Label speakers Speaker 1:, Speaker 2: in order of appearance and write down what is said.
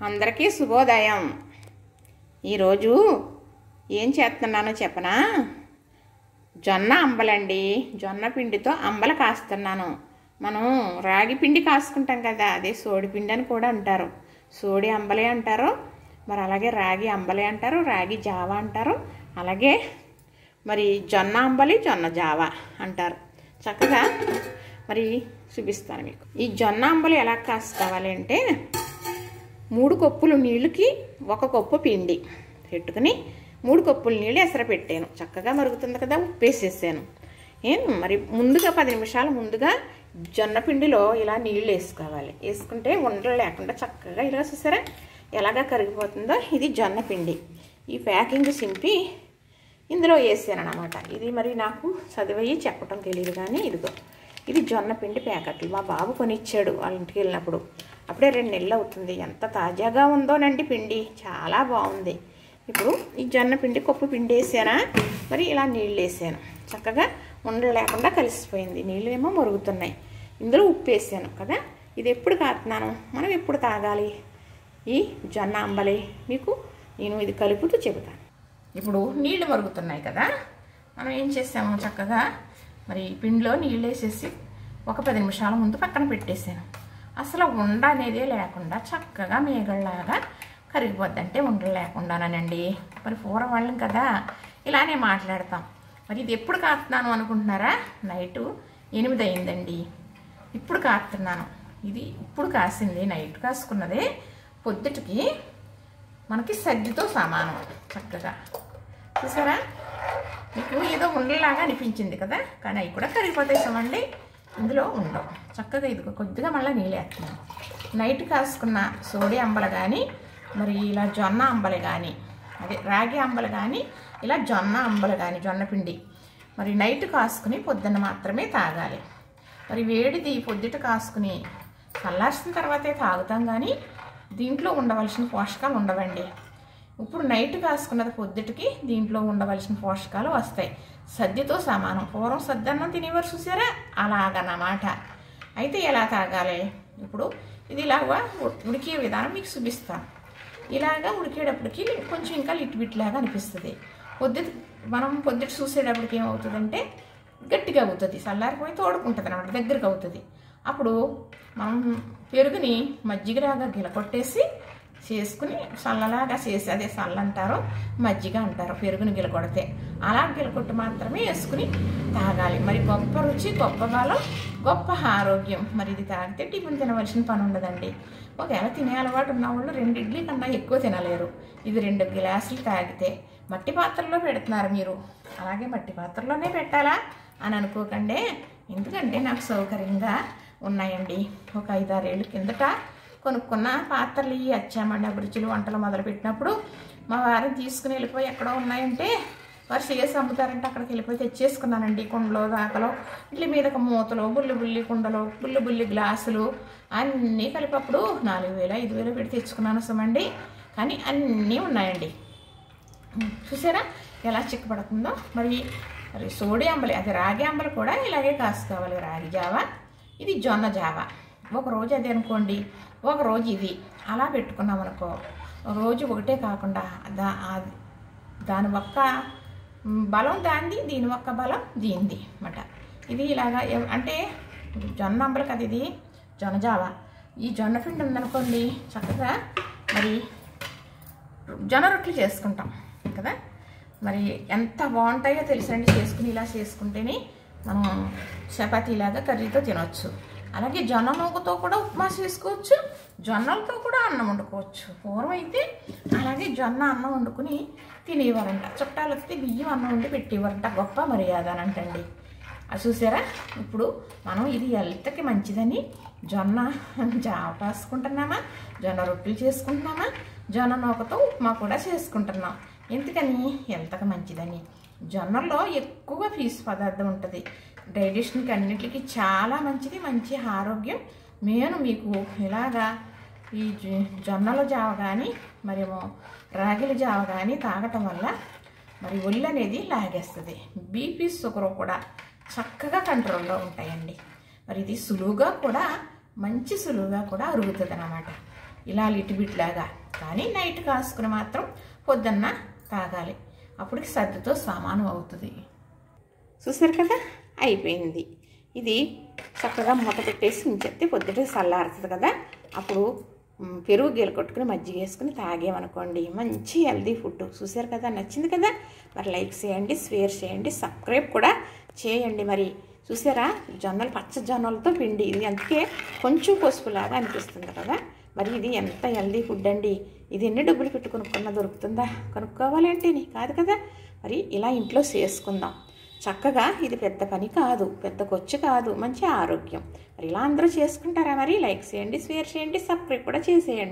Speaker 1: అందరికీ శుభోదయం. ఈరోజు ఏం చేస్తున్నానో చెప్పనా? జొన్న అంబలండి. జొన్న పిండితో అంబల కాస్తున్నాను. మనం రాగి పిండి కాసుకుంటాం కదా, అదే సోడి పిండి అని కూడా అంటారు. సోడి అంబలే అంటారు, మరి అలాగే రాగి అంబలే అంటారు, రాగి జావ అంటారు, అలాగే మరి జొన్న అంబలి, జొన్న జావ అంటారు. చక్కగా మరి చూపిస్తాను మీకు. ఈ జొన్న అంబలి ఎలా కాసుకోవాలి అంటే, 3 కప్పులు నీళ్ళకి 1 కప్పు పిండి పెట్టుకుని 3 కప్పులు నీళ్ళు ఎసర పెట్టాను. చక్కగా మరుగుతుంది కదా, ఉప్పేసేసాను. మరి ముందుగా 10 నిమిషాలు ముందుగా జొన్న పిండిలో ఇలా నీళ్ళు వేసుకోవాలి. వేసుకుంటే ఉండలు లేకుండా చక్కగా ఇలా చూసారా ఎలాగా కరిగిపోతుందో. ఇది జొన్న పిండి. ఈ ప్యాకింగ్ సింపి ఇందులో వేసాను అన్నమాట. ఇది మరి నాకు చదివయ్యి చెప్పడం తెలియదు, కానీ ఇదిగో ఇది జొన్న పిండి ప్యాకెట్లు మా బాబు కొనిచ్చాడు వాళ్ళ ఇంటికి వెళ్ళినప్పుడు. అప్పుడే 2 నెలలు అవుతుంది. ఎంత తాజాగా ఉందోనండి పిండి, చాలా బాగుంది. ఇప్పుడు ఈ జొన్న పిండి కప్పు పిండి వేసానా, మరి ఇలా నీళ్ళు వేసాను. చక్కగా ఉండలు లేకుండా కలిసిపోయింది. నీళ్ళు ఏమో మరుగుతున్నాయి. ఇందులో ఉప్పు వేసాను కదా. ఇది ఎప్పుడు కాస్తున్నాను, మనం ఎప్పుడు తాగాలి ఈ జొన్న అంబలి, మీకు నేను ఇది కలుపుతూ చెబుతాను. ఇప్పుడు నీళ్ళు మరుగుతున్నాయి కదా, మనం ఏం చేసాము, చక్కగా మరి పిండిలో నీళ్ళు వేసేసి ఒక 10 నిమిషాల ముందు పక్కన పెట్టేసాను. అసలు ఉండ అనేదే లేకుండా చక్కగా మేగళ్ళలాగా కరిగిపోద్ది. అంటే ఉండలు లేకుండానండి. మరి పూర వాళ్ళం కదా, ఇలానే మాట్లాడతాం. మరి ఇది ఎప్పుడు కాస్తున్నాను అనుకుంటున్నారా? నైటు 8 అయిందండి. ఇప్పుడు కాస్తున్నాను. ఇది ఇప్పుడు కాసింది, నైట్ కాసుకున్నదే. పొద్దుటికి మనకి సద్దితో సమానం. చక్కగా చూసారా, మీకు ఏదో ఉండలాగా అనిపించింది కదా, కానీ అవి కూడా కరిగిపోతాయి. చూడండి, ఇందులో ఉండవు. చక్కగా ఇదిగో కొద్దిగా మళ్ళీ నీళ్ళు వేస్తున్నాను. నైట్ కాసుకున్న సోడి అంబల కానీ, మరి ఇలా జొన్న అంబలి కానీ, అదే రాగి అంబలి కానీ, ఇలా జొన్న అంబలి కానీ, జొన్న పిండి మరి నైట్ కాసుకుని పొద్దున్న మాత్రమే తాగాలి. మరి వేడిది పొద్దుట కాసుకుని చల్లార్చిన తర్వాతే తాగుతాం, కానీ దీంట్లో ఉండవలసిన పోషకాలు ఉండవండి. ఇప్పుడు నైట్ కాసుకున్నది పొద్దుటికి దీంట్లో ఉండవలసిన పోషకాలు వస్తాయి. సద్దితో సమానం. పూర్వం సద్దన్నం తినేవారు చూసారా, అలాగన్నమాట. అయితే ఎలా తాగాలి? ఇప్పుడు ఇది ఇలాగా ఉడికే విధానం మీకు చూపిస్తాను. ఇలాగా ఉడికేటప్పటికి కొంచెం ఇంకా లిట్బిట్లాగా అనిపిస్తుంది. మనం పొద్దుట చూసేటప్పటికి ఏమవుతుందంటే గట్టిగా అవుతుంది, చల్లారిపోయి తోడుకుంటుంది అన్నమాట, దగ్గరకు అవుతుంది. అప్పుడు మనం పెరుగుని మజ్జిగలాగా గిలకొట్టేసి చేసుకుని చల్లలాగా చేసి, అదే చల్ల అంటారు, మజ్జిగ అంటారు, పెరుగుని గిలకొడితే అలా గిలకొట్టి మాత్రమే వేసుకుని తాగాలి. మరి గొప్ప రుచి, గొప్ప బలం, గొప్ప ఆరోగ్యం. మరి ఇది తాగితే టిఫిన్ తినవలసిన పని ఉండదండి. ఒకవేళ తినే అలవాటు ఉన్న వాళ్ళు 2 ఇడ్లీ కన్నా ఎక్కువ తినలేరు. ఇది 2 గ్లాసులు తాగితే. మట్టి పాత్రలో పెడుతున్నారు మీరు, అలాగే మట్టి పాత్రలోనే పెట్టాలా అని అనుకోకండి. ఎందుకంటే నాకు సౌకర్యంగా ఉన్నాయండి. ఒక 5-6 ఏళ్ళ కిందట కొనుక్కున్న పాత్రలు ఇవి వచ్చామండి. అభిరుచులు వంటలు మొదలుపెట్టినప్పుడు మా వారిని తీసుకుని వెళ్ళిపోయి ఎక్కడో ఉన్నాయంటే వారు చేసి అమ్ముతారంటే అక్కడికి వెళ్ళిపోయి తెచ్చేసుకున్నానండి. కుండలో, దాకలో, ఇట్ల మీద మూతలు, బుల్లి కుండలు, బుల్లి గ్లాసులు అన్నీ కలిపప్పుడు 4000 5000 పెట్టి తెచ్చుకున్నాను సమండి. కానీ అన్నీ ఉన్నాయండి. చూసారా ఎలా చిక్కబడుతుందో. మరి సోడి అంబలి, అది రాగి అంబలి కూడా ఇలాగే కాసుకోవాలి. రాగి జావ, ఇది జొన్న జావ. ఒకరోజు అది అనుకోండి, ఒకరోజు ఇది, అలా పెట్టుకున్నాం అనుకో. రోజు ఒకటే కాకుండా దాని ఒక్క బలం దానిది, దీని ఒక్క బలం దీనిది అన్నమాట. ఇది ఇలాగా అంటే జొన్న అంబలి కదా, ఇది జొన్న జావ. ఈ జొన్న పిండి ఉందనుకోండి, చక్కగా మరి జొన్న రొట్టెలు చేసుకుంటాం కదా, మరి ఎంత బాగుంటాయో తెలుసండి. చేసుకుని ఇలా చేసుకుంటేనే మనం చపాతీలాగా కర్రీతో తినవచ్చు. అలాగే జొన్న నూకతో కూడా ఉప్మా చేసుకోవచ్చు, జొన్నలతో కూడా అన్నం వండుకోవచ్చు. పూర్వం అయితే అలాగే జొన్న అన్నం వండుకుని తినేవారంట. చుట్టాలు వస్తే బియ్యం అన్నం వండి పెట్టేవారంట. గొప్ప మర్యాద అని అంటండి. అది చూసారా. ఇప్పుడు మనం ఇది హెల్త్కి మంచిదని జొన్న జావ కాసుకుంటున్నామా, జొన్న రొట్టెలు చేసుకుంటున్నామా, జొన్న నూకతో ఉప్మా కూడా చేసుకుంటున్నాం. ఎందుకని? హెల్త్కి మంచిదని. జొన్నల్లో ఎక్కువ పీసు పదార్థం ఉంటుంది. డైజెషన్కి అన్నిటికీ చాలా మంచిది, మంచి ఆరోగ్యం. నేను మీకు ఇలాగా ఈ జొన్నల జావ కానీ, మరేమో రాగిల జావ కానీ తాగటం వల్ల మరి ఒళ్ళు అనేది లాగేస్తుంది. బీపీ, షుగర్ కూడా చక్కగా కంట్రోల్లో ఉంటాయండి. మరి ఇది సులువుగా కూడా, మంచి సులువుగా కూడా అరుగుతుంది అన్నమాట. ఇలా లిటిబిట్లాగా. కానీ నైట్ కాసుకుని మాత్రం పొద్దున్న తాగాలి, అప్పుడు సర్దితో సమానం అవుతుంది. చూసారు కదా, అయిపోయింది. ఇది చక్కగా మూత పెట్టేసి ఉంచేస్తే పొద్దుటే చల్లారుతుంది కదా, అప్పుడు పెరుగు గీల కొట్టుకుని మజ్జిగ వేసుకుని తాగేమనుకోండి, మంచి హెల్దీ ఫుడ్. చూసారు కదా, నచ్చింది కదా, మరి లైక్ చేయండి, షేర్ చేయండి, సబ్స్క్రైబ్ కూడా చేయండి. మరి చూసారా, జొన్నలు పచ్చ జొన్నలతో పిండి, ఇది అందుకే కొంచెం పసుపులాగా అనిపిస్తుంది కదా. మరి ఇది ఎంత హెల్దీ ఫుడ్ అండి. ఇది ఎన్ని డబ్బులు పెట్టి కొనుక్కున్నా దొరుకుతుందా? కొనుక్కోవాలంటే కాదు కదా. మరి ఇలా ఇంట్లో చేసుకుందాం చక్కగా. ఇది పెద్ద పని కాదు, పెద్ద ఖర్చు కాదు, మంచి ఆరోగ్యం. మరి ఇలా అందరూ చేసుకుంటారా? మరి లైక్ చేయండి, షేర్ చేయండి, సబ్స్క్రైబ్ కూడా చేసేయండి.